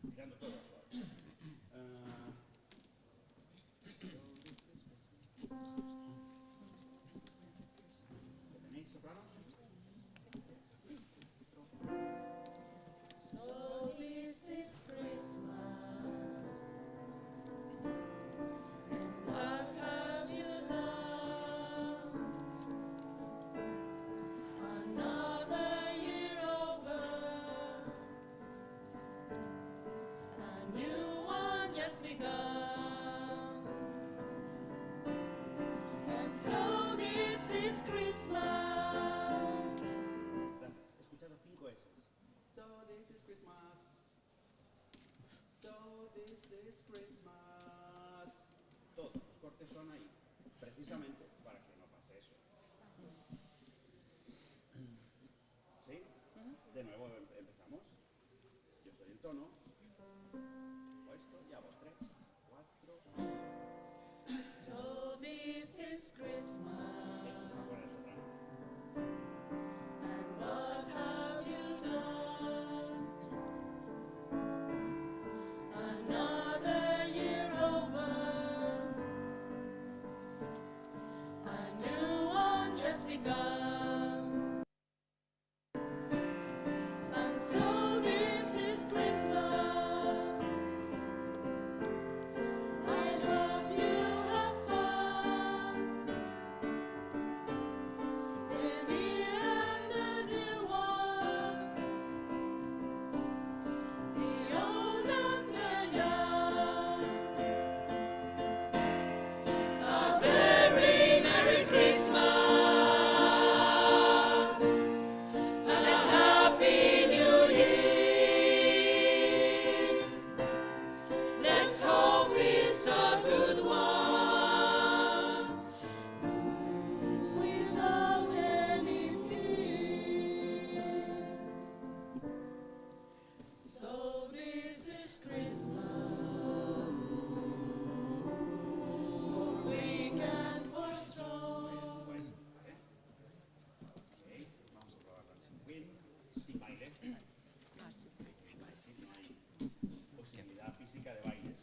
tirando todo suave. ¿Lo tenéis, sopranos? So this is Christmas, and what have you done? Another year over, a new one just begun. And so this is Christmas. Gracias. He escuchado 5 S. So this is Christmas. So this is Christmas. Todos los cortes son ahí, precisamente para que no pase eso. ¿Sí? De nuevo empezamos. Yo estoy en tono. O esto, y hago 3, 4. So this is Christmas. Esto es una buena soprano. And what have you done? Another year over, a new one just begun. And so this is Christmas. I hope you have fun. The near and the dear ones, the old and the young. A very Merry Christmas and a Happy New Year. Let's hope it's a good one without any fear. So this is Christmas, for weak and for strong. Bueno, ¿vale? Ok, vamos a probarlo sin win, sin baile. Sí, no hay posibilidad física de baile.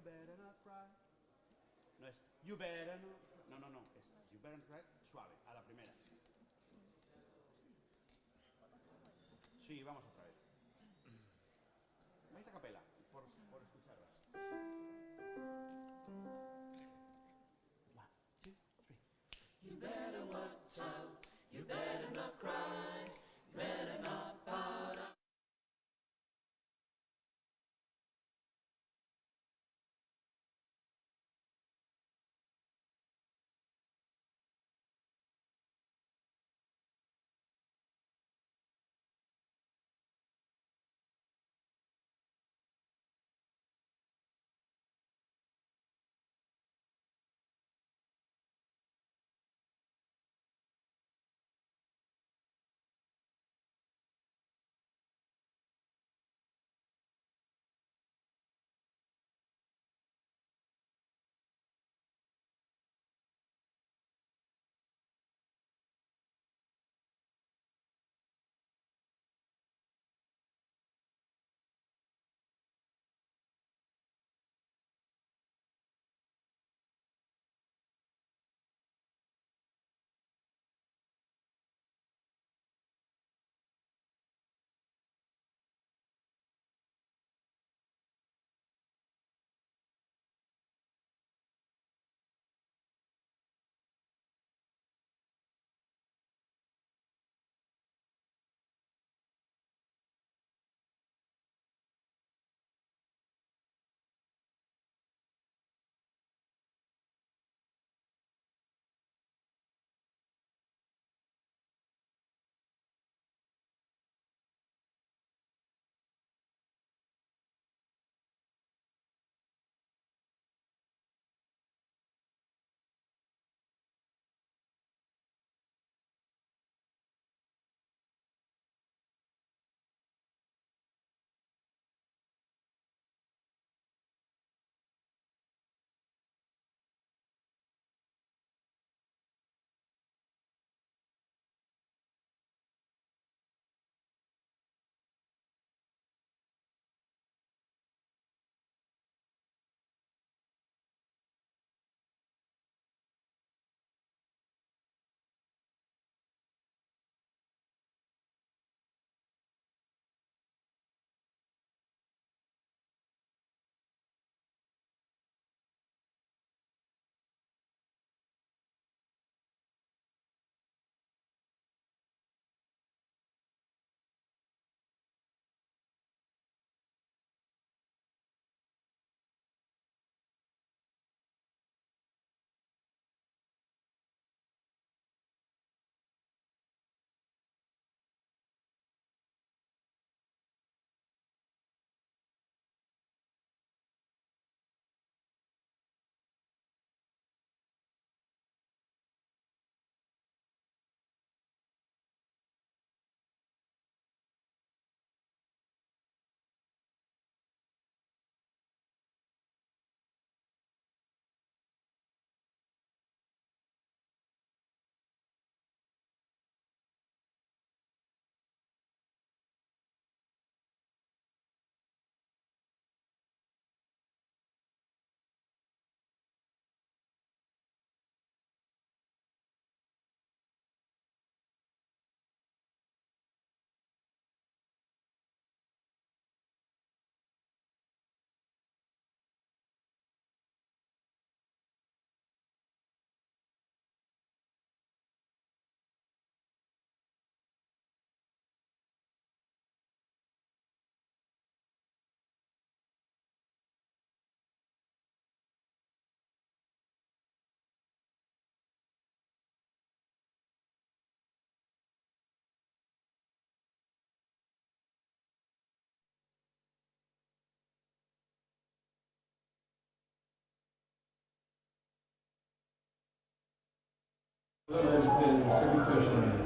better not cry. No es you better not. No, no, no. Es you better not cry suave, a la primera. Sí, vamos otra vez. Vais a capela, por escucharlas. 1, 2, 3. You better watch out. You better not cry. Better not pout. del servicio de sonido.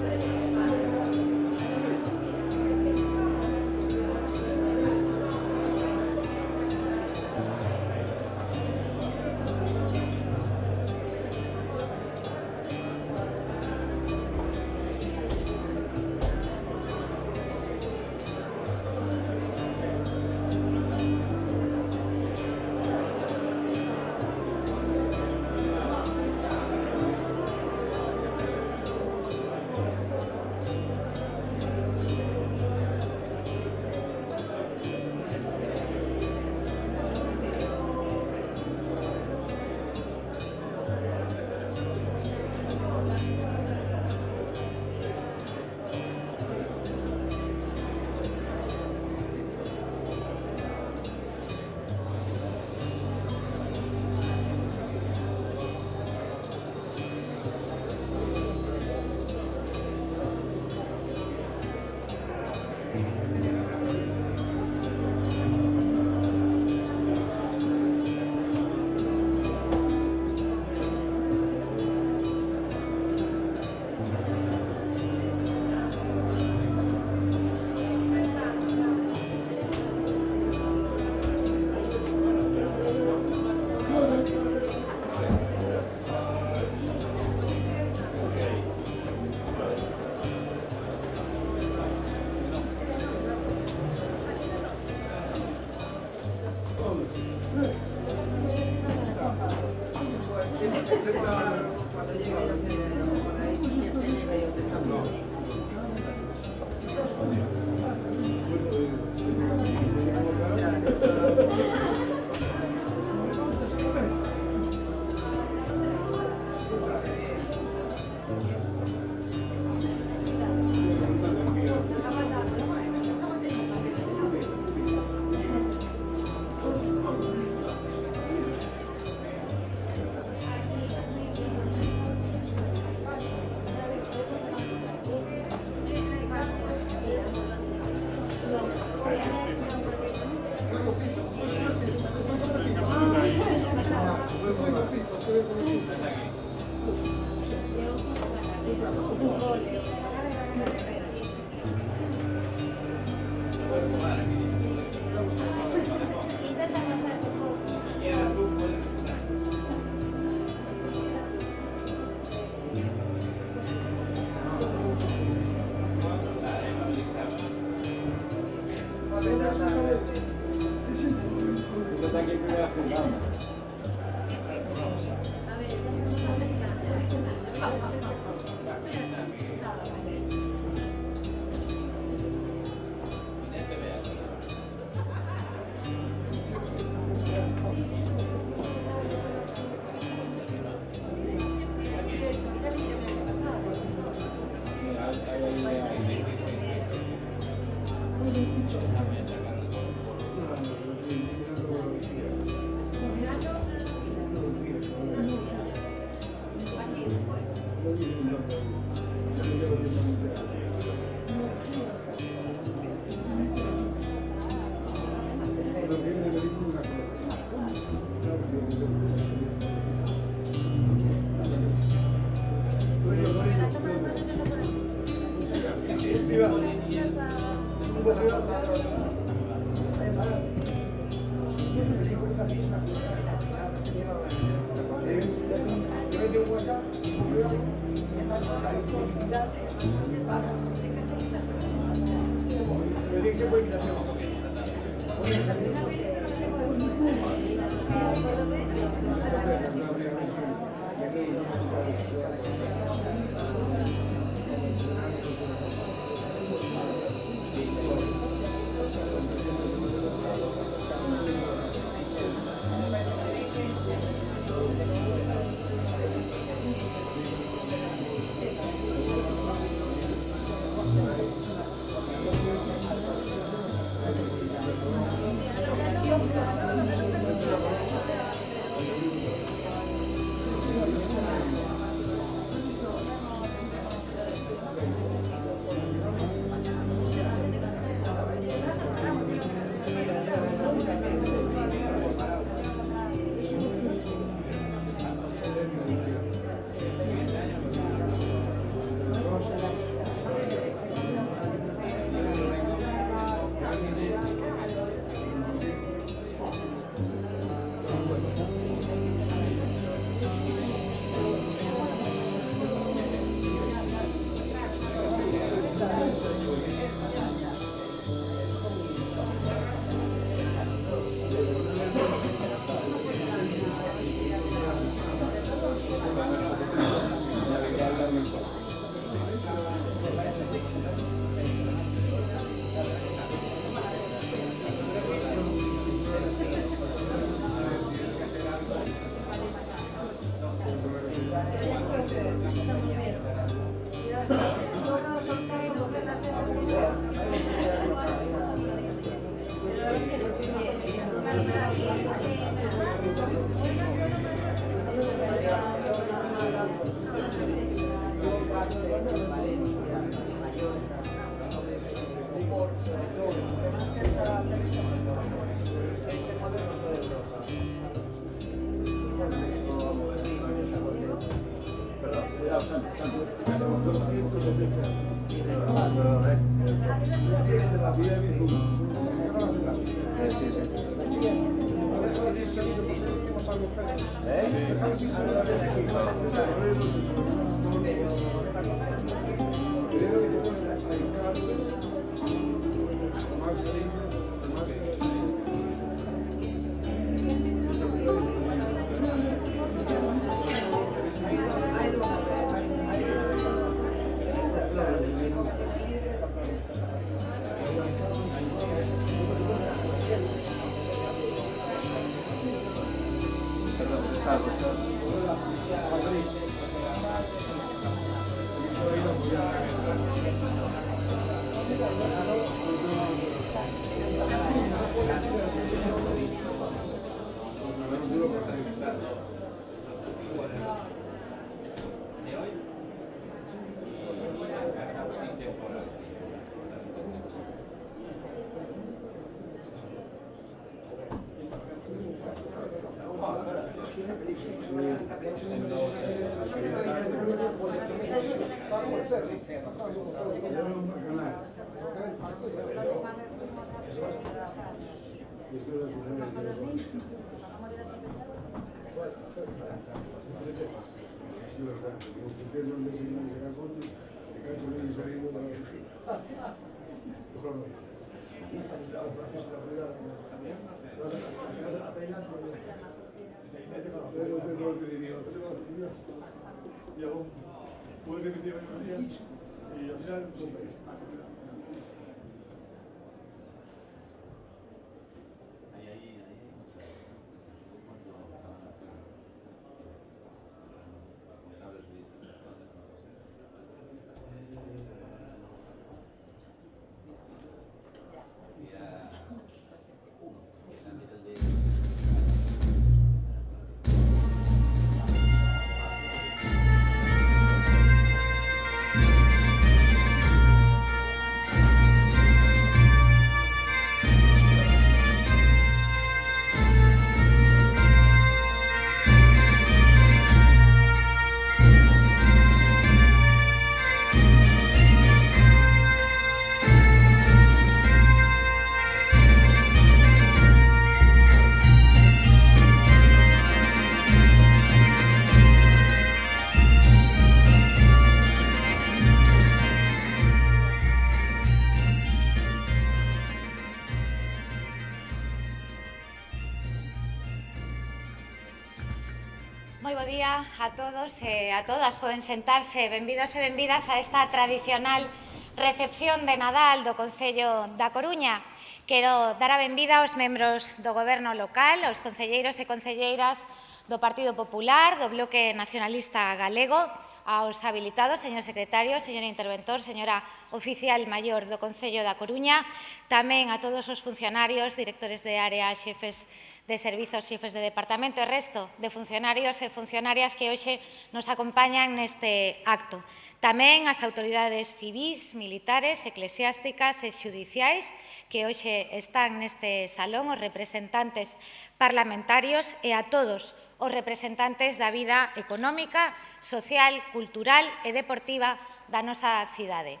Moi bo día a todos e a todas. Poden sentarse. Benvidos e benvidas a esta tradicional recepción de Nadal do Concello da Coruña. Quero dar a benvida aos membros do Goberno local, aos concelleiros e concelleiras do Partido Popular, do Bloque Nacionalista Galego, aos habilitados, señor secretario, señor interventor, señora oficial maior do Concello da Coruña, tamén a todos os funcionarios, directores de área, xefes de servizos, xefes de departamento e resto de funcionarios e funcionarias que hoxe nos acompañan neste acto. Tamén as autoridades civís, militares, eclesiásticas e xudiciais que hoxe están neste salón, os representantes parlamentarios e a todos os representantes da vida económica, social, cultural e deportiva da nosa cidade.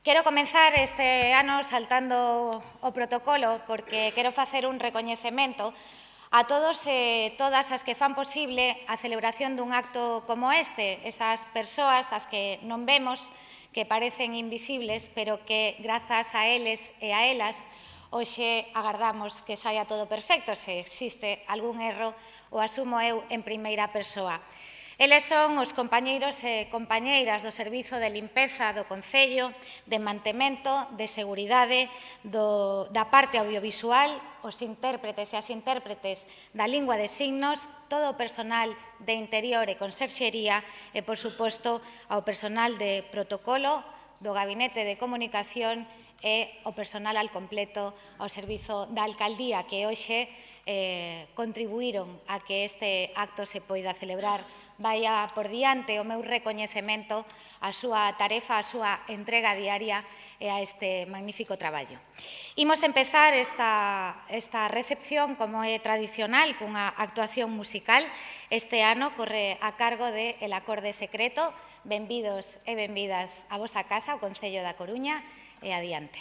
Quero comenzar este ano saltando o protocolo porque quero facer un recoñecemento a todos e todas as que fan posible a celebración dun acto como este, esas persoas as que non vemos, que parecen invisibles, pero que grazas a eles e a elas hoxe agardamos que saia todo perfecto. Se existe algún erro, o asumo eu en primeira persoa. Eles son os compañeiros e compañeiras do Servizo de Limpeza do Concello, de mantemento, de seguridade, da parte audiovisual, os intérpretes e as intérpretes da lingua de signos, todo o personal de interior e conserxería e, por suposto, ao personal de protocolo, do Gabinete de Comunicación e o personal al completo ao servizo da Alcaldía que hoxe contribuíron a que este acto se poida celebrar. Vaya por diante o meu recoñecemento a súa tarefa, a súa entrega diaria e a este magnífico traballo. Imos empezar esta recepción, como é tradicional, cunha actuación musical. Este ano corre a cargo de El Acorde Secreto. Benvidos e benvidas a vosa casa, ao Concello da Coruña, e adiante.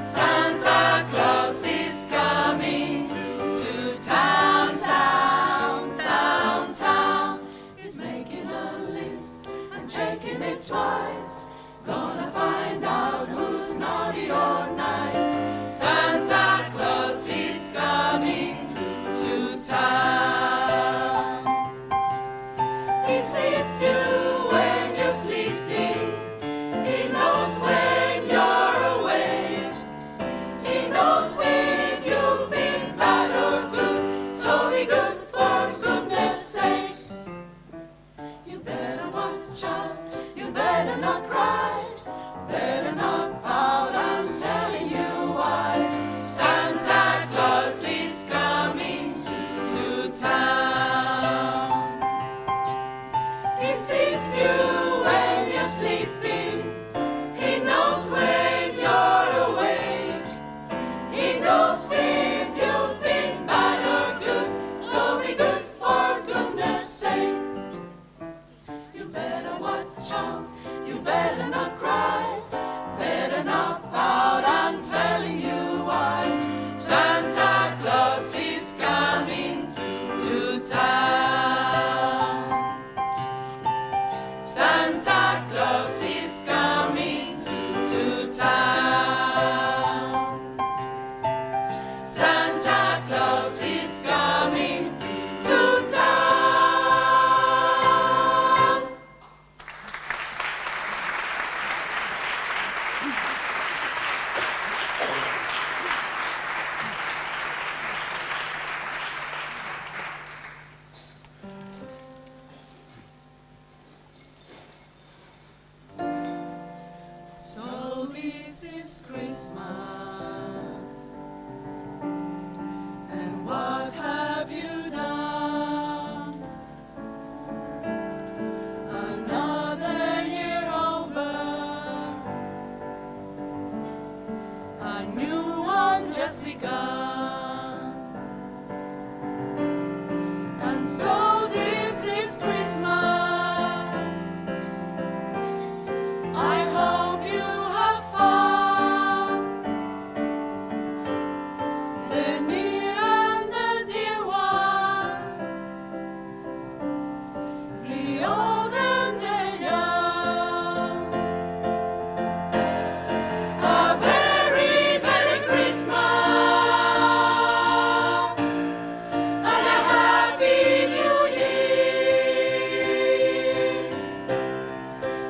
Santa Claus is coming to town, town, town, town. He's making a list and checking it twice. Gonna find out who's naughty or nice. Santa Claus is coming to town. He sees you when you're sleeping. He knows when you're awake. is Christmas. And what have you done? Another year over, a new one just begun. And so this is Christmas. I hope you have fun. The near and the dear ones, the old and the young. A very Merry Christmas and a Happy New Year.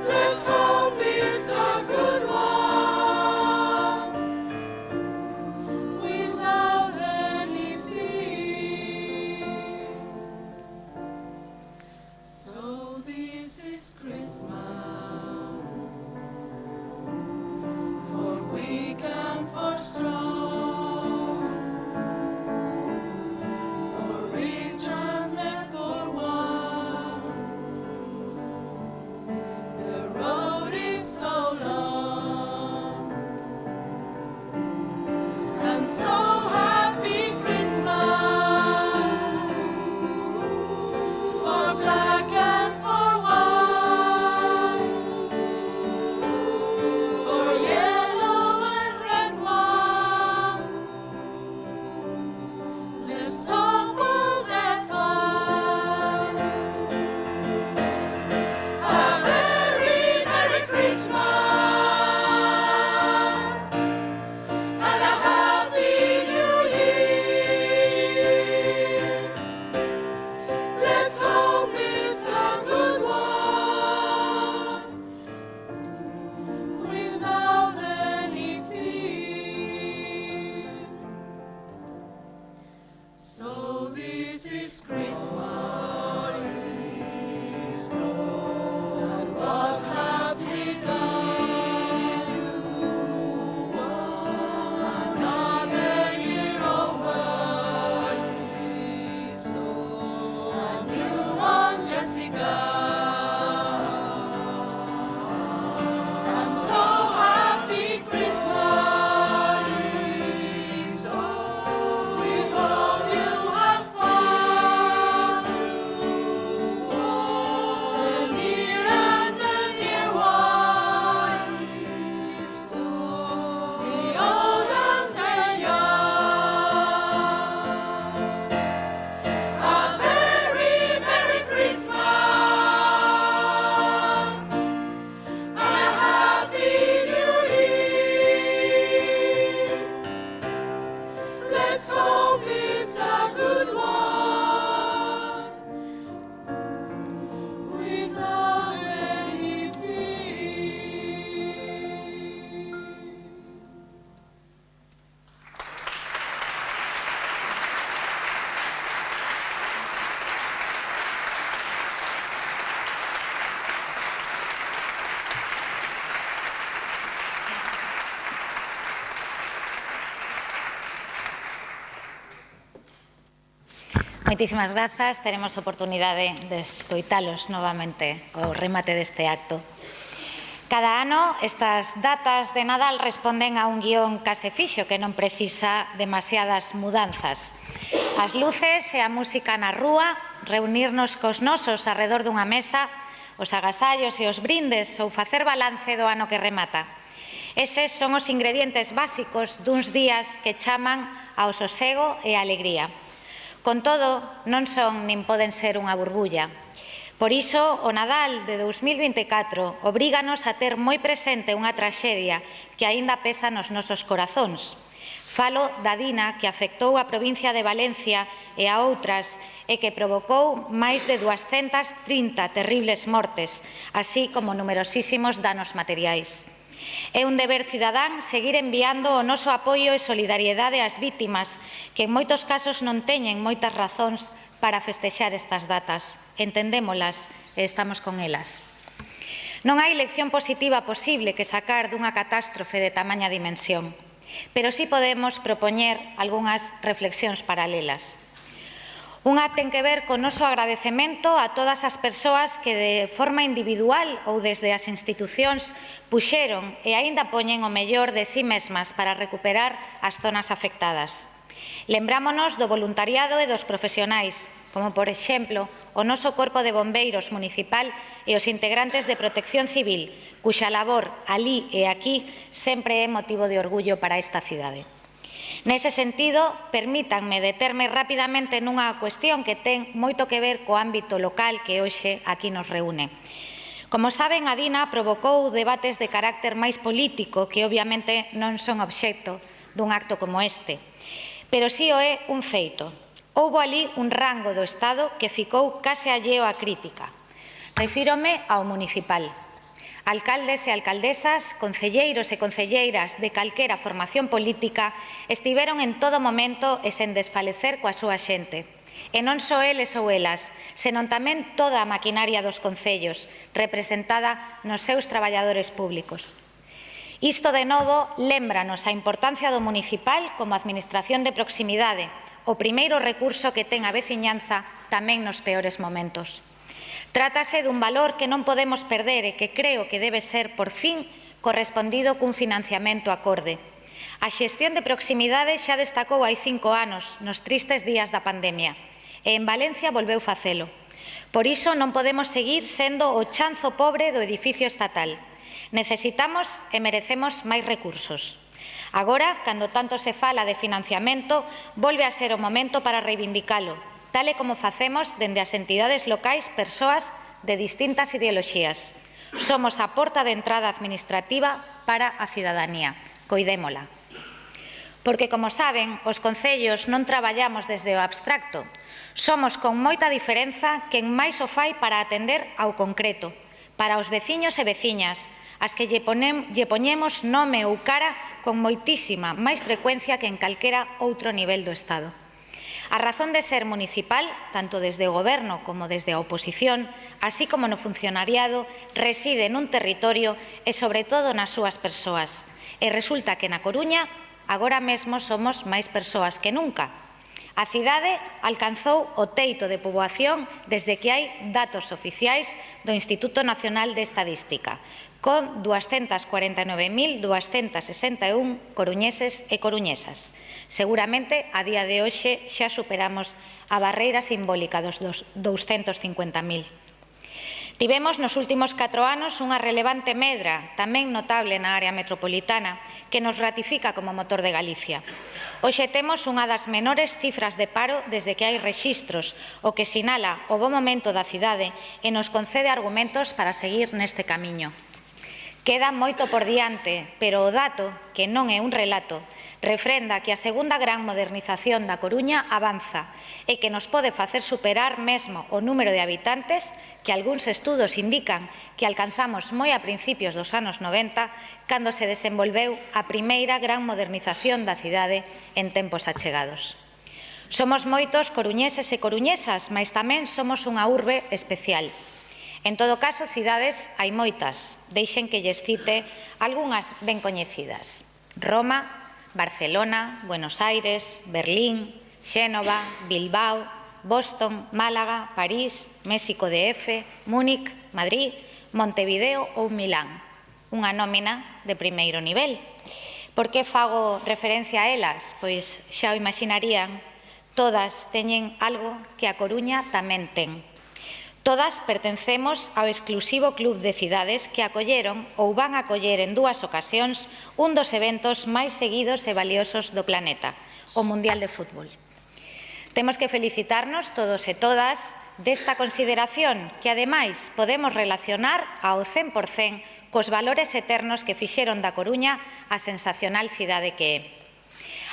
Let's hope it's a good one without any fear. So this is Christmas, for weak and for strong, for rich and the poor ones. The road is so long, and so happy Christmas for black and for white, for yellow and red ones. Let's topple that fight. A very Merry Christmas and a Happy New Year. Let's hope it's a good one without any fear. So this is Christmas. And what have we done? Another year over, a new one just begun. And so happy Christmas. We hope you have fun. The near and the dear ones, the old and the young. A very Merry Christmas and a Happy New Year. Let's hope it's a good one without any fear. Moitísimas grazas. Teremos oportunidade de escoitalos novamente o remate deste acto. Cada ano estas datas de Nadal responden a un guión case fixo que non precisa demasiadas mudanzas. As luces e a música na rúa, reunirnos cos nosos arredor dunha mesa, os agasallos e os brindes ou facer balance do ano que remata. Eses son os ingredientes básicos duns días que chaman ao sosego e a alegría. Con todo, non son nin poden ser unha burbulla. Por iso, o Nadal de 2024 obríganos a ter moi presente unha traxedia que aínda pesa nos nosos corazóns. Falo da Dina que afectou a provincia de Valencia e a outras e que provocou máis de 230 terribles mortes, así como numerosísimos danos materiais. É un deber cidadán seguir enviando o noso apoio e solidariedade ás vítimas que en moitos casos non teñen moitas razóns para festexar estas datas. Entendémolas e estamos con elas. Non hai lección positiva posible que sacar dunha catástrofe de tamaña dimensión, pero sí podemos propoñer algunhas reflexións paralelas. Unha ten que ver con o noso agradecemento a todas as persoas que de forma individual ou desde as institucións puxeron e aínda poñen o mellor de si mesmas para recuperar as zonas afectadas. Lembrámonos do voluntariado e dos profesionais, como, por exemplo, o noso Corpo de Bombeiros municipal e os integrantes de Protección Civil, cuxa labor alí e aquí sempre é motivo de orgullo para esta cidade. Nese sentido, permítanme determe rapidamente nunha cuestión que ten moito que ver co ámbito local que hoxe aquí nos reúne. Como saben, a DINA provocou debates de carácter máis político que obviamente non son obxecto dun acto como este, pero si o é un feito. Houbo ali un rango do Estado que ficou case alleo á crítica. Refírome ao municipal. Alcaldes e alcaldesas, concelleiros e concelleiras de calquera formación política estiveron en todo momento e sen desfalecer coa súa xente. E non só eles ou elas, senón tamén toda a maquinaria dos concellos, representada nos seus traballadores públicos. Isto, de novo, lémbranos a importancia do municipal como administración de proximidade, o primeiro recurso que ten a veciñanza tamén nos peores momentos. Trátase dun valor que non podemos perder e que creo que debe ser, por fin, correspondido cun financiamento acorde. A xestión de proximidade xa destacou hai 5 anos, nos tristes días da pandemia, e en Valencia volveu facelo. Por iso non podemos seguir sendo o chanzo pobre do edificio estatal. Necesitamos e merecemos máis recursos. Agora, cando tanto se fala de financiamento, volve a ser o momento para reivindicalo, tal e como facemos dende as entidades locais persoas de distintas ideoloxías. Somos a porta de entrada administrativa para a cidadanía. Coidémola. Porque, como saben, os concellos non traballamos desde o abstracto. Somos con moita diferenza quen máis o fai para atender ao concreto, para os veciños e veciñas, as que lle poñemos nome ou cara con moitísima máis frecuencia que en calquera outro nivel do Estado. A razón de ser municipal, tanto desde o Goberno como desde a oposición, así como no funcionariado, reside nun territorio e, sobre todo, nas súas persoas. E resulta que na Coruña agora mesmo somos máis persoas que nunca. A cidade alcanzou o teito de poboación desde que hai datos oficiais do Instituto Nacional de Estadística, con 249.261 coruñeses e coruñesas. Seguramente, a día de hoxe, xa superamos a barreira simbólica dos 250.000. Tivemos nos últimos 4 anos unha relevante medra, tamén notable na área metropolitana, que nos ratifica como motor de Galicia. Hoxe temos unha das menores cifras de paro desde que hai rexistros, o que sinala o bo momento da cidade e nos concede argumentos para seguir neste camiño. Queda moito por diante, pero o dato, que non é un relato, refrenda que a segunda gran modernización da Coruña avanza e que nos pode facer superar mesmo o número de habitantes que algúns estudos indican que alcanzamos moi a principios dos anos 90, cando se desenvolveu a primeira gran modernización da cidade en tempos achegados. Somos moitos coruñeses e coruñesas, mais tamén somos unha urbe especial. En todo caso, cidades hai moitas. Deixen que lles cite algunhas ben coñecidas. Roma, Barcelona, Buenos Aires, Berlín, Xénova, Bilbao, Boston, Málaga, París, México DF, Múnich, Madrid, Montevideo ou Milán. Unha nómina de primeiro nivel. Por que fago referencia a elas? Pois xa o imaginarían, todas teñen algo que a Coruña tamén ten. Todas pertencemos ao exclusivo club de cidades que acolleron ou van a acoller en 2 ocasións un dos eventos máis seguidos e valiosos do planeta, o Mundial de Fútbol. Temos que felicitarnos todos e todas desta consideración que, ademais, podemos relacionar ao 100% cos valores eternos que fixeron da Coruña a sensacional cidade que é.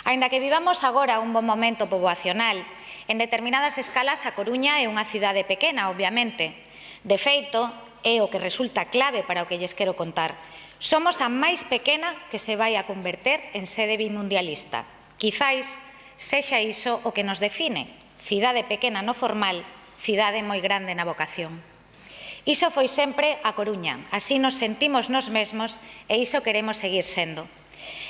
Aínda que vivamos agora un bon momento poboacional, en determinadas escalas a Coruña é unha cidade pequena, obviamente. De feito, é o que resulta clave para o que lles quero contar. Somos a máis pequena que se vai a converter en sede bimundialista. Quizáis sexa iso o que nos define. Cidade pequena no formal, cidade moi grande na vocación. Iso foi sempre a Coruña, así nos sentimos nos mesmos e iso queremos seguir sendo.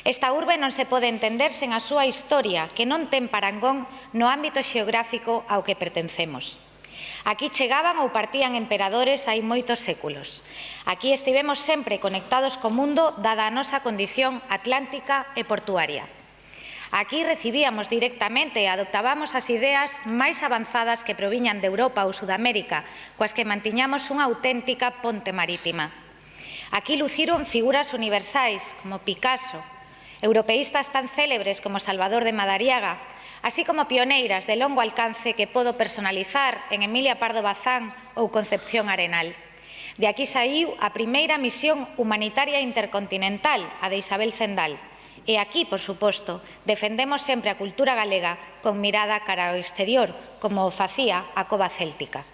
Esta urbe non se pode entender sen a súa historia, que non ten parangón no ámbito xeográfico ao que pertencemos. Aquí chegaban ou partían emperadores hai moitos séculos. Aquí estivemos sempre conectados co mundo dada a nosa condición atlántica e portuaria. Aquí recibíamos directamente e adoptábamos as ideas máis avanzadas que proviñan de Europa ou Sudamérica, coas que mantiñamos unha auténtica ponte marítima. Aquí luciron figuras universais como Picasso, europeístas tan célebres como Salvador de Madariaga, así como pioneiras de longo alcance que podo personalizar en Emilia Pardo Bazán ou Concepción Arenal. De aquí saíu a primeira misión humanitaria intercontinental, a de Isabel Zendal. E aquí, por suposto, defendemos sempre a cultura galega con mirada cara ao exterior, como o facía a Cova Céltica.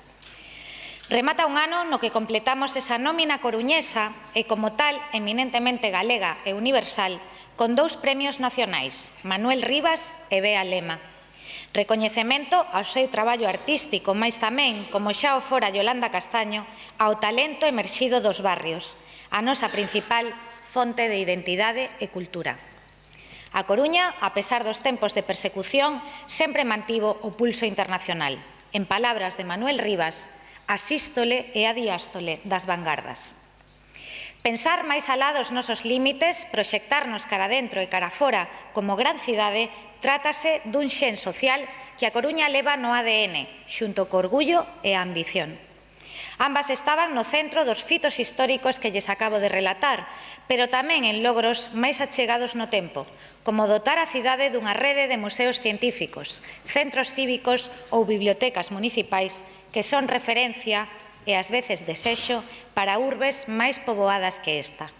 Remata un ano no que completamos esa nómina coruñesa e, como tal, eminentemente galega e universal, con 2 premios nacionais, Manuel Rivas e Bea Lema. Recoñecemento ao seu traballo artístico, mais tamén, como xa o fora Yolanda Castaño, ao talento emerxido dos barrios, a nosa principal fonte de identidade e cultura. A Coruña, a pesar dos tempos de persecución, sempre mantivo o pulso internacional. En palabras de Manuel Rivas, asístole e adiástole das vanguardas. Pensar máis alá dos nosos límites, proxectarnos cara dentro e cara fora como gran cidade, trátase dun xen social que a Coruña leva no ADN, xunto co orgullo e a ambición. Ambas estaban no centro dos fitos históricos que lles acabo de relatar, pero tamén en logros máis achegados no tempo, como dotar a cidade dunha rede de museos científicos, centros cívicos ou bibliotecas municipais que son referencia e ás veces desexo para urbes máis poboadas que esta.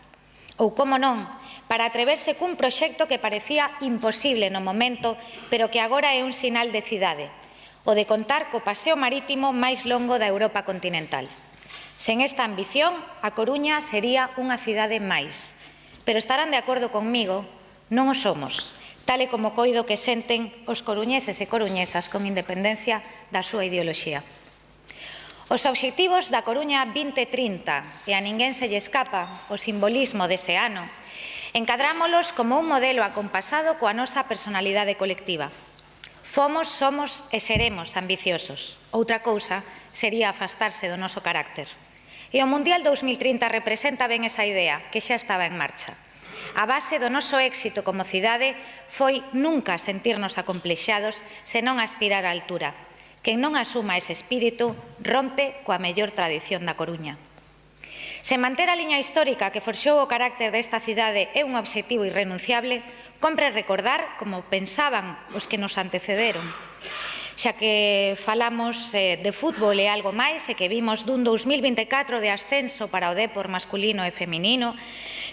Ou, como non, para atreverse cun proxecto que parecía imposible no momento, pero que agora é un sinal de cidade, o de contar co paseo marítimo máis longo da Europa continental. Sen esta ambición, a Coruña sería unha cidade máis. Pero estarán de acordo conmigo, non o somos, tal e como coido que senten os coruñeses e coruñesas con independencia da súa ideoloxía. Os obxectivos da Coruña 2030, e a ninguén se lle escapa o simbolismo dese ano, encadrámolos como un modelo acompasado coa nosa personalidade colectiva. Fomos, somos e seremos ambiciosos. Outra cousa sería afastarse do noso carácter. E o Mundial 2030 representa ben esa idea, que xa estaba en marcha. A base do noso éxito como cidade foi nunca sentirnos acomplexados, senón aspirar á altura. Quen non asuma ese espírito rompe coa mellor tradición da Coruña. Se manter a liña histórica que forxou o carácter desta cidade é un obxectivo irrenunciable, compre recordar como pensaban os que nos antecederon. Xa que falamos de fútbol e algo máis e que vimos dun 2024 de ascenso para o dépor masculino e feminino,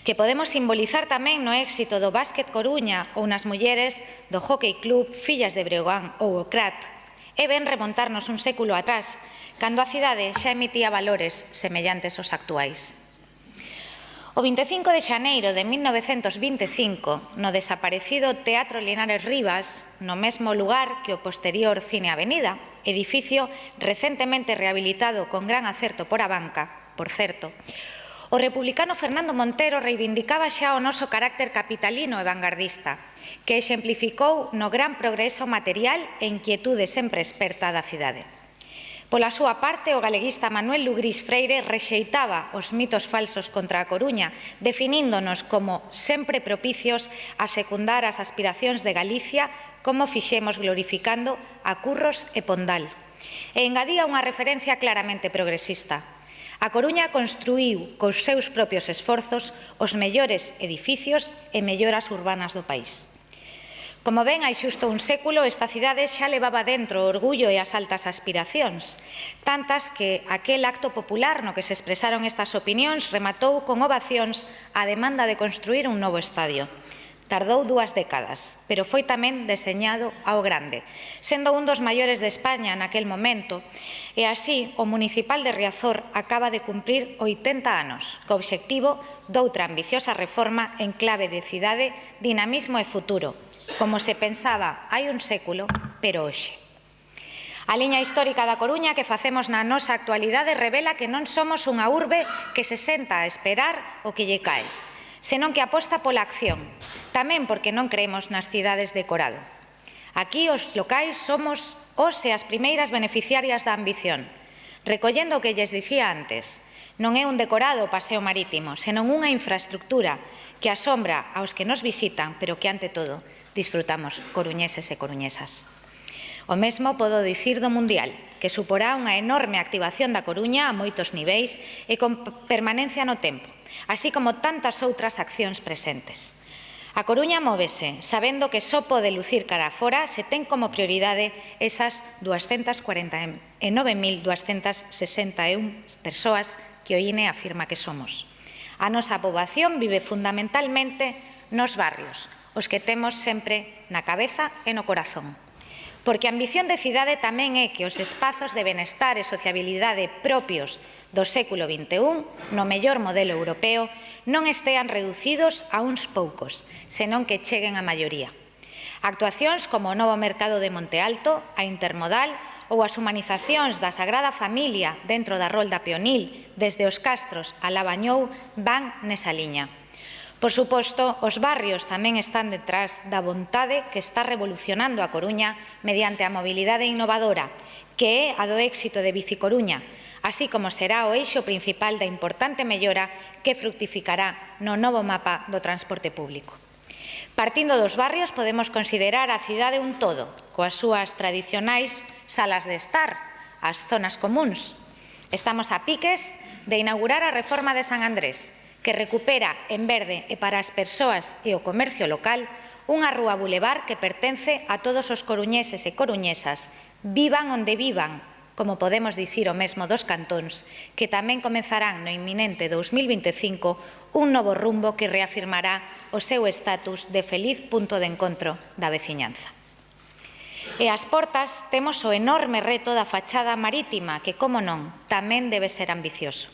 que podemos simbolizar tamén no éxito do básquet Coruña ou nas mulleres do Hockey Club Fillas de Breogán ou o CRAT, é ben remontarnos un século atrás, cando a cidade xa emitía valores semellantes aos actuais. O 25 de xaneiro de 1925, no desaparecido Teatro Linares Rivas, no mesmo lugar que o posterior Cine Avenida, edificio recentemente rehabilitado con gran acerto por a banca, por certo, o republicano Fernando Montero reivindicaba xa o noso carácter capitalino e vanguardista, que exemplificou no gran progreso material e inquietude sempre experta da cidade. Pola súa parte, o galeguista Manuel Lugrís Freire rexeitaba os mitos falsos contra a Coruña, definíndonos como sempre propicios a secundar as aspiracións de Galicia, como fixemos glorificando a Curros e Pondal. E engadía unha referencia claramente progresista. A Coruña construíu cos seus propios esforzos os mellores edificios e melloras urbanas do país. Como ven, hai xusto un século, esta cidade xa levaba dentro o orgullo e as altas aspiracións, tantas que aquel acto popular no que se expresaron estas opinións rematou con ovacións a demanda de construir un novo estadio. Tardou 2 décadas, pero foi tamén deseñado ao grande, sendo un dos maiores de España naquel momento, e así o municipal de Riazor acaba de cumprir 80 anos, co obxectivo doutra ambiciosa reforma en clave de cidade, dinamismo e futuro, como se pensaba hai un século, pero hoxe. A liña histórica da Coruña que facemos na nosa actualidade revela que non somos unha urbe que se senta a esperar o que lle cae, senón que aposta pola acción, tamén porque non creemos nas cidades decorado. Aquí os locais somos os e as primeiras beneficiarias da ambición, recollendo o que lles dicía antes. Non é un decorado o paseo marítimo, senón unha infraestructura que asombra aos que nos visitan, pero que, ante todo, disfrutamos coruñeses e coruñesas. O mesmo podo dicir do Mundial, que suporá unha enorme activación da Coruña a moitos niveis e con permanencia no tempo, así como tantas outras accións presentes. A Coruña móvese, sabendo que só pode lucir cara fora se ten como prioridade esas 249.261 persoas que o INE afirma que somos. A nosa poboación vive fundamentalmente nos barrios, os que temos sempre na cabeza e no corazón. Porque a ambición de cidade tamén é que os espazos de benestar e sociabilidade propios do século XXI, no mellor modelo europeo, non estean reducidos a uns poucos, senón que cheguen á maioría. Actuacións como o novo mercado de Monte Alto, a Intermodal ou as humanizacións da Sagrada Familia dentro da Rolda Peonil, desde os Castros a Lavañou, van nesa liña. Por suposto, os barrios tamén están detrás da vontade que está revolucionando a Coruña mediante a mobilidade innovadora, que é a do éxito de Bicicoruña, así como será o eixo principal da importante mellora que fructificará no novo mapa do transporte público. Partindo dos barrios, podemos considerar a cidade un todo, coas súas tradicionais salas de estar, as zonas comúns. Estamos a piques de inaugurar a reforma de San Andrés, que recupera en verde e para as persoas e o comercio local unha rúa bulevar que pertence a todos os coruñeses e coruñesas, vivan onde vivan, como podemos dicir o mesmo dos cantóns, que tamén comezarán no inminente 2025 un novo rumbo que reafirmará o seu estatus de feliz punto de encontro da veciñanza. E ás portas temos o enorme reto da fachada marítima, que, como non, tamén debe ser ambicioso.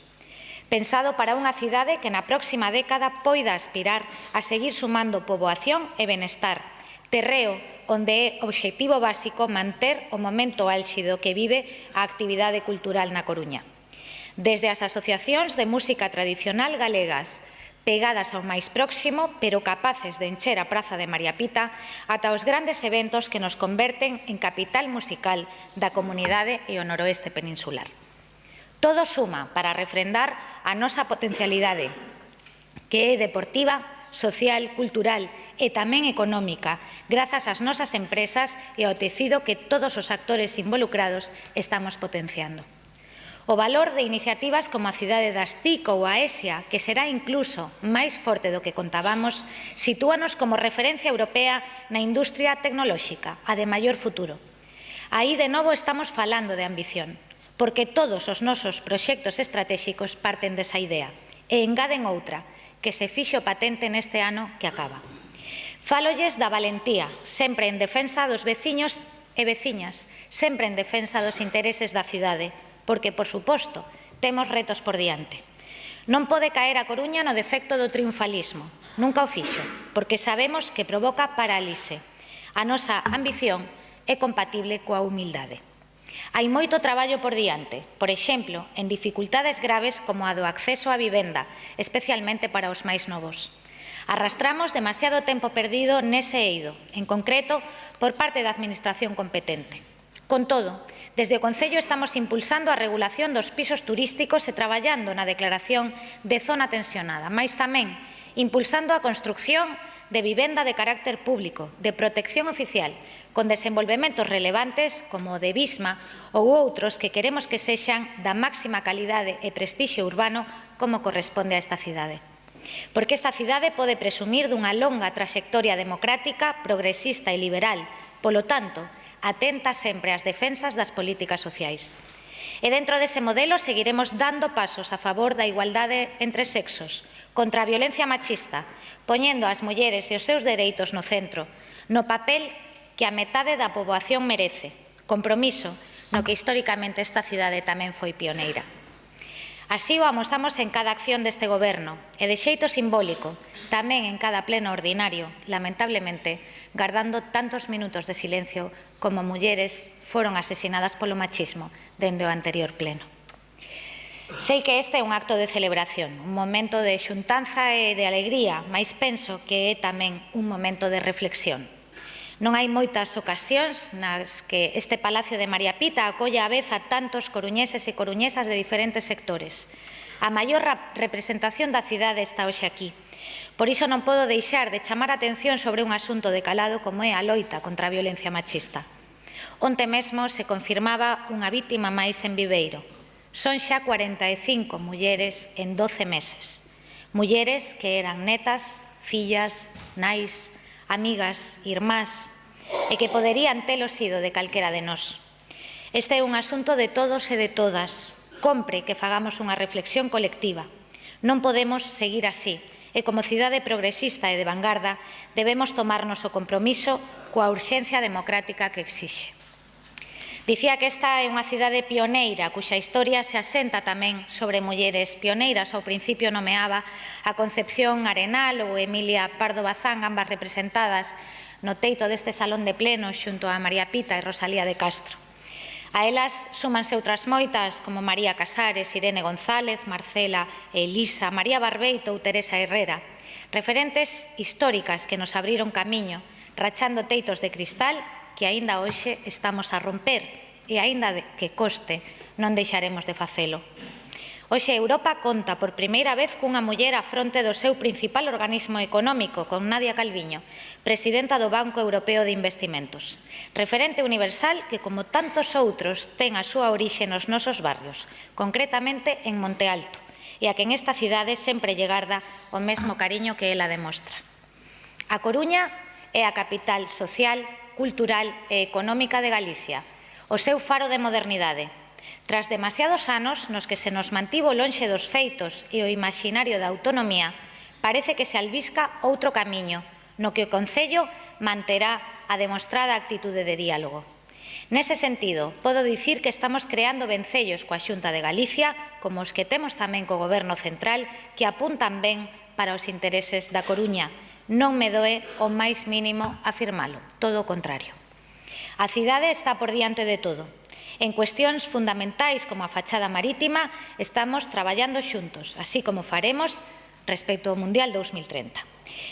Pensado para unha cidade que na próxima década poida aspirar a seguir sumando poboación e benestar, terreo onde é obxectivo básico manter o momento álxido que vive a actividade cultural na Coruña. Desde as asociacións de música tradicional galegas, pegadas ao máis próximo, pero capaces de encher a Praza de María Pita, ata os grandes eventos que nos converten en capital musical da comunidade e o noroeste peninsular. Todo suma para refrendar a nosa potencialidade, que é deportiva, social, cultural e tamén económica, grazas ás nosas empresas e ao tecido que todos os actores involucrados estamos potenciando. O valor de iniciativas como a cidade das TIC ou a ESIA, que será incluso máis forte do que contábamos, sitúanos como referencia europea na industria tecnolóxica, a de maior futuro. Aí de novo estamos falando de ambición, porque todos os nosos proxectos estratéxicos parten desa idea e engaden outra, que se fixo patente neste ano que acaba. Fálolles da valentía, sempre en defensa dos veciños e veciñas, sempre en defensa dos intereses da cidade, porque, por suposto, temos retos por diante. Non pode caer a Coruña no defecto do triunfalismo, nunca o fixo, porque sabemos que provoca parálise. A nosa ambición é compatible coa humildade. Hai moito traballo por diante, por exemplo, en dificultades graves como a do acceso á vivenda, especialmente para os máis novos. Arrastramos demasiado tempo perdido nese eido, en concreto, por parte da Administración competente. Con todo, desde o Concello estamos impulsando a regulación dos pisos turísticos e traballando na declaración de zona tensionada, mais tamén impulsando a construción de vivenda de carácter público, de protección oficial, con desenvolvementos relevantes como o de Visma ou outros que queremos que sexan da máxima calidade e prestixio urbano como corresponde a esta cidade. Porque esta cidade pode presumir dunha longa traxectoria democrática, progresista e liberal, polo tanto, atenta sempre ás defensas das políticas sociais. E dentro dese modelo seguiremos dando pasos a favor da igualdade entre sexos, contra a violencia machista, poñendo as mulleres e os seus dereitos no centro, no papel que a metade da poboación merece, compromiso no que históricamente esta cidade tamén foi pioneira. Así o amosamos en cada acción deste goberno e de xeito simbólico, tamén en cada pleno ordinario, lamentablemente, guardando tantos minutos de silencio como mulleres foron asesinadas polo machismo dende o anterior pleno. Sei que este é un acto de celebración, un momento de xuntanza e de alegría, mais penso que é tamén un momento de reflexión. Non hai moitas ocasións nas que este Palacio de María Pita acolla á vez a tantos coruñeses e coruñesas de diferentes sectores. A maior representación da cidade está hoxe aquí. Por iso non podo deixar de chamar a atención sobre un asunto de calado como é a loita contra a violencia machista. Onte mesmo se confirmaba unha vítima máis en Viveiro. Son xa 45 mulleres en 12 meses. Mulleres que eran netas, fillas, nais, amigas, irmás, e que poderían telo sido de calquera de nós. Este é un asunto de todos e de todas. Compre que fagamos unha reflexión colectiva. Non podemos seguir así, e como cidade progresista e de vanguarda debemos tomarnos o compromiso coa urxencia democrática que exixe. Dicía que esta é unha cidade pioneira, cuxa historia se asenta tamén sobre mulleres pioneiras. Ao principio nomeaba a Concepción Arenal ou Emilia Pardo Bazán, ambas representadas no teito deste salón de pleno xunto a María Pita e Rosalía de Castro. A elas súmanse outras moitas como María Casares, Irene González, Marcela e Elisa, María Barbeito ou Teresa Herrera, referentes históricas que nos abriron camiño, rachando teitos de cristal que aínda hoxe estamos a romper e aínda que coste non deixaremos de facelo. Hoxe Europa conta por primeira vez cunha muller á fronte do seu principal organismo económico, con Nadia Calviño, presidenta do Banco Europeo de Investimentos. Referente universal que, como tantos outros, ten a súa orixe nos nosos barrios, concretamente en Monte Alto, e a que en esta cidade sempre lle garda o mesmo cariño que ela demostra. A Coruña é a capital social, cultural e económica de Galicia, o seu faro de modernidade. Tras demasiados anos nos que se nos mantivo lonxe dos feitos e o imaxinario da autonomía, parece que se albisca outro camiño, no que o Concello manterá a demostrada actitude de diálogo. Nese sentido, podo dicir que estamos creando vencellos coa Xunta de Galicia, como os que temos tamén co Goberno Central, que apuntan ben para os intereses da Coruña. Non me doe o máis mínimo afirmalo, todo o contrario. A cidade está por diante de todo. En cuestións fundamentais como a fachada marítima estamos traballando xuntos, así como faremos respecto ao Mundial 2030.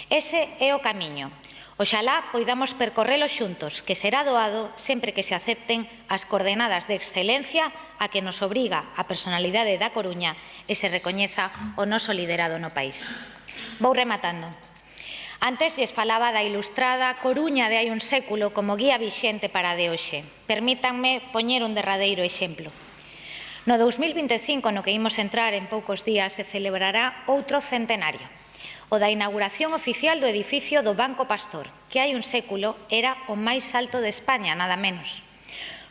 Ese é o camiño. Oxalá poidamos percorrelo xuntos, que será doado sempre que se acepten as coordenadas de excelencia a que nos obriga a personalidade da Coruña e se recoñeza o noso liderado no país. Vou rematando. Antes lles falaba da ilustrada Coruña de hai un século como guía vixente para a de hoxe. Permítanme poñer un derradeiro exemplo. No 2025, no que imos entrar en poucos días, se celebrará outro centenario, o da inauguración oficial do edificio do Banco Pastor, que hai un século era o máis alto de España, nada menos.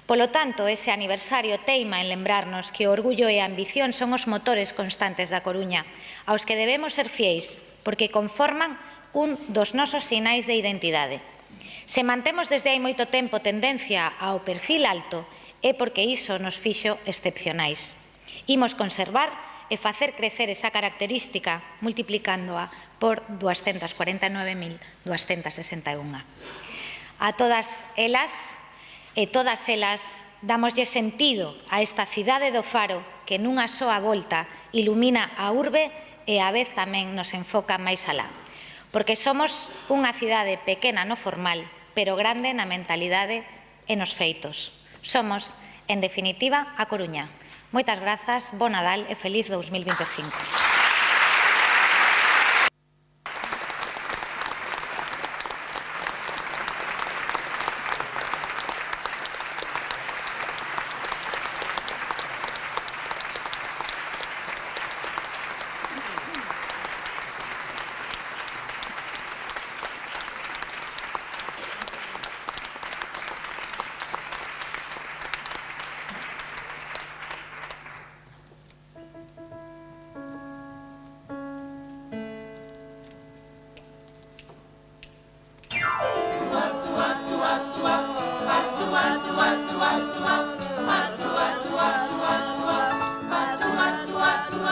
Polo tanto, ese aniversario teima en lembrarnos que o orgullo e a ambición son os motores constantes da Coruña, aos que debemos ser fiéis, porque conforman un dos nosos sinais de identidade. Se mantemos desde hai moito tempo tendencia ao perfil alto, é porque iso nos fixo excepcionais. Imos conservar e facer crecer esa característica multiplicándoa por 249.261. A todas elas e todas elas damoslle sentido a esta cidade do Faro que nunha soa volta ilumina a urbe e á vez tamén nos enfoca máis alá. Porque somos unha cidade pequena no formal, pero grande na mentalidade e nos feitos. Somos, en definitiva, a Coruña. Moitas grazas, bo Nadal e feliz 2025. What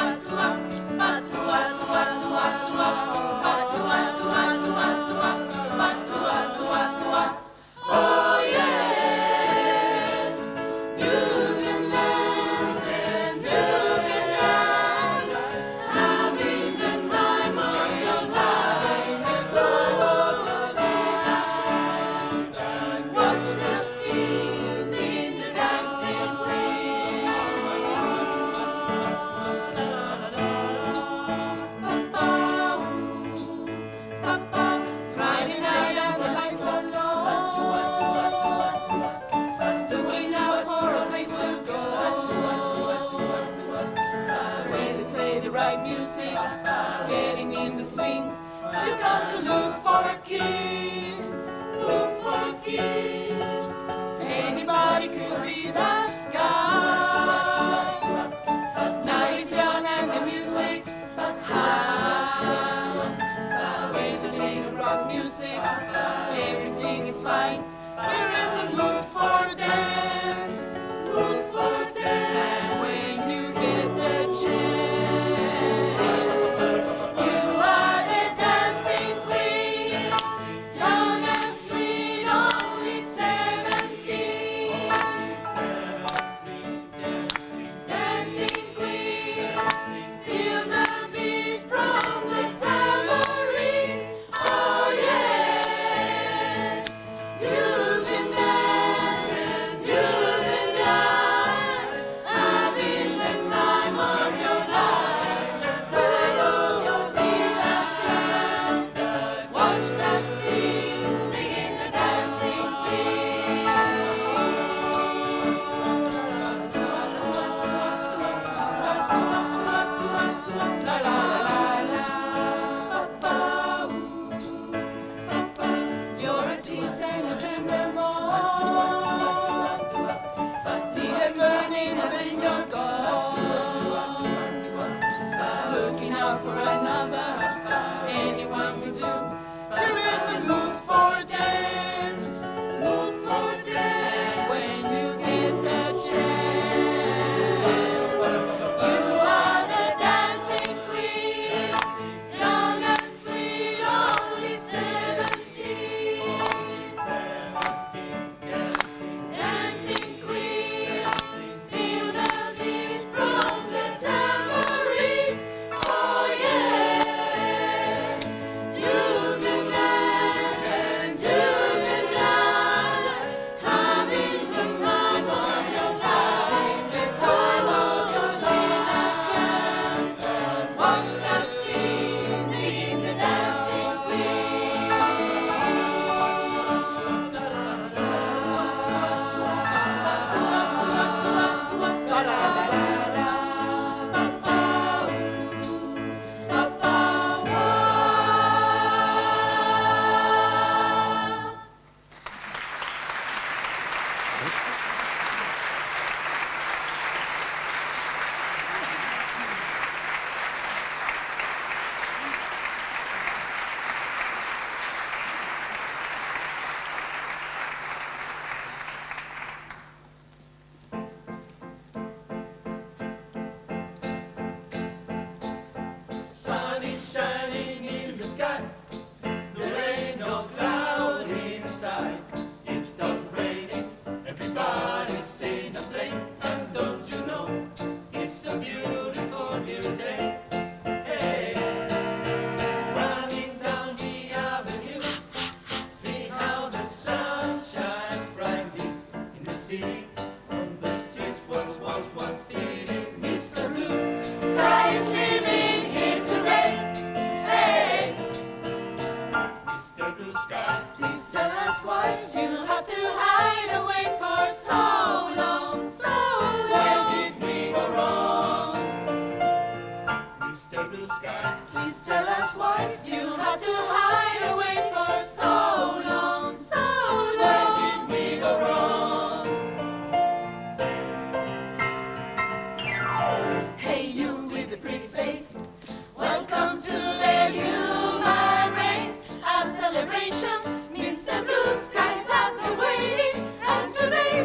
fine. We're in the mood for dance, mood for dance. And when you get the chance, you are the dancing queen, young and sweet, only 17. Dancing queen, feel the beat from the tambourine. Oh yeah, you can dance, having the time of your life. See that plan, watch that scene, begin the dancing queen. La la la la la. You're a tease and a tender more. Leave it burning and then you're gone. Looking out for another, anyone will do. You're in the mood for dance, mood for dance. And when you get the chance, you are the dancing queen, young and sweet, only 17. Dancing queen, feel the beat from the tambourine. Oh yeah, you can dance, having the time of your life, the time of your life. Watch that scene, begin the dancing queen. La la la la sun is shining in the sky. There ain't no cloud inside. It's done raining. Everybody's in a plane. And don't you know, it's a beautiful new day. Hey, running down the avenue. See how the sun shines brightly in the city. On the streets, what was feeling Mr. Blue Sky is living here today. Hey, Mr. Blue Sky, please tell us why you had to hide away for so long, so long. Where did we go wrong? Mr. Blue Sky, please tell us why you had to hide away for so long, so long. Where did we go wrong? Hey, you with the pretty face, welcome to the human race. A celebration, Mr. Blue Skies have been waiting, and today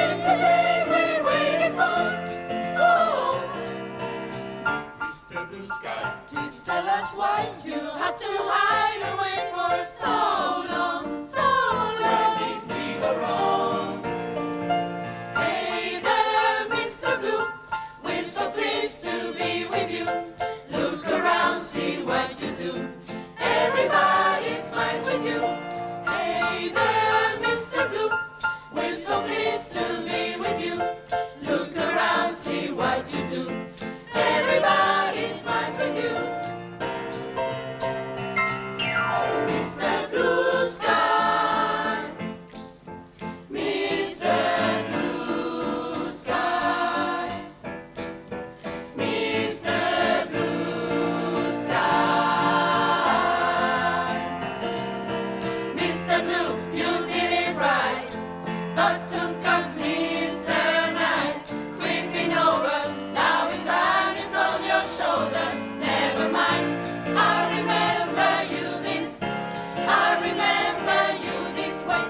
is the day we're waiting for. Oh, Mr. Blue Sky, please tell us why you had to hide away for so long, so long. Where did we go wrong? Hey there, Mr. Blue, we're so pleased to be with you. Look around, see what you do. Everybody smiles with you. Hey there, Mr. Blue, we're so pleased to be with you. Look around, see what you do. Everybody smiles with you. Mr. Blue Sky, Mr. Blue Sky, Mr. Blue Sky. Mr. Blue, you did it right, but soon comes Mr. Night, creeping over. Now his hand is on your shoulder. Never mind, I remember you this way.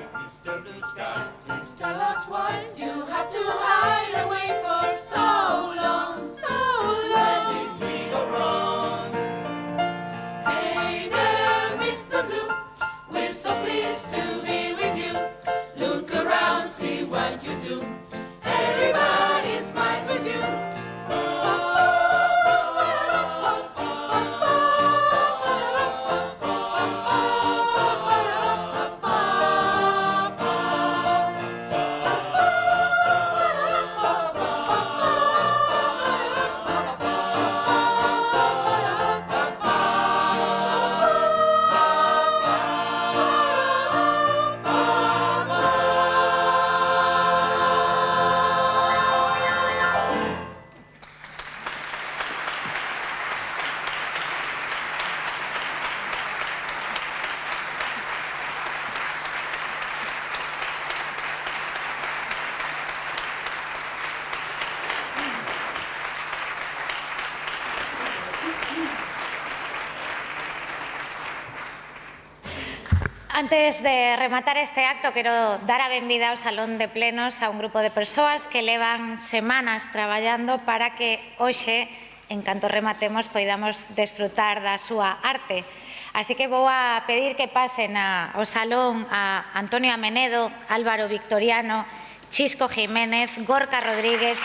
Antes de rematar este acto, quero dar a benvida ao Salón de Plenos a un grupo de persoas que levan semanas traballando para que hoxe, en canto rematemos, poidamos desfrutar da súa arte. Así que vou a pedir que pasen ao salón a Antonio Amenedo, Álvaro Victoriano, Chisco Jiménez, Gorka Rodríguez,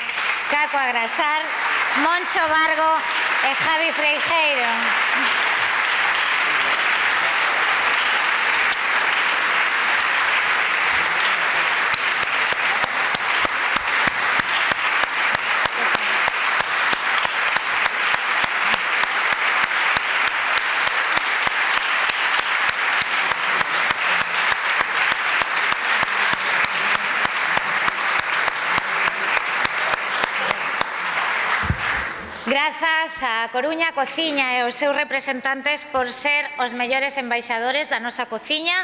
Caco Agrasar, Moncho Vargo e Javi Freijeiro. Grazas a Coruña Cociña e aos seus representantes por ser os mellores embaixadores da nosa cociña,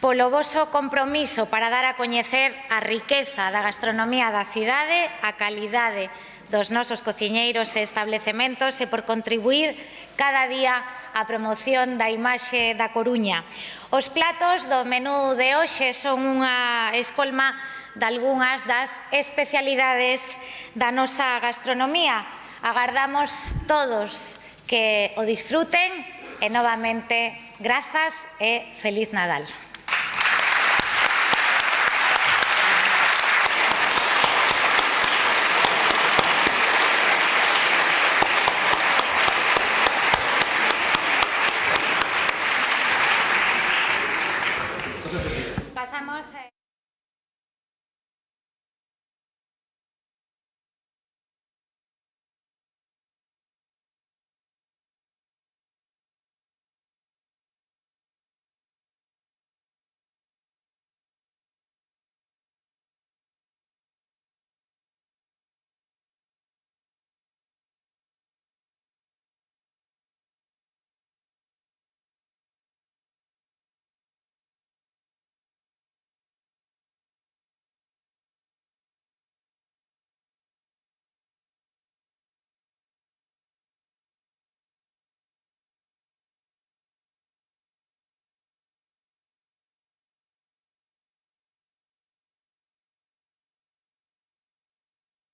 polo voso compromiso para dar a coñecer a riqueza da gastronomía da cidade, a calidade dos nosos cociñeiros e establecementos e por contribuir cada día á promoción da imaxe da Coruña. Os platos do menú de hoxe son unha escolma de algunhas das especialidades da nosa gastronomía. Agardamos todos que o disfruten e novamente grazas e feliz Nadal. Pasamos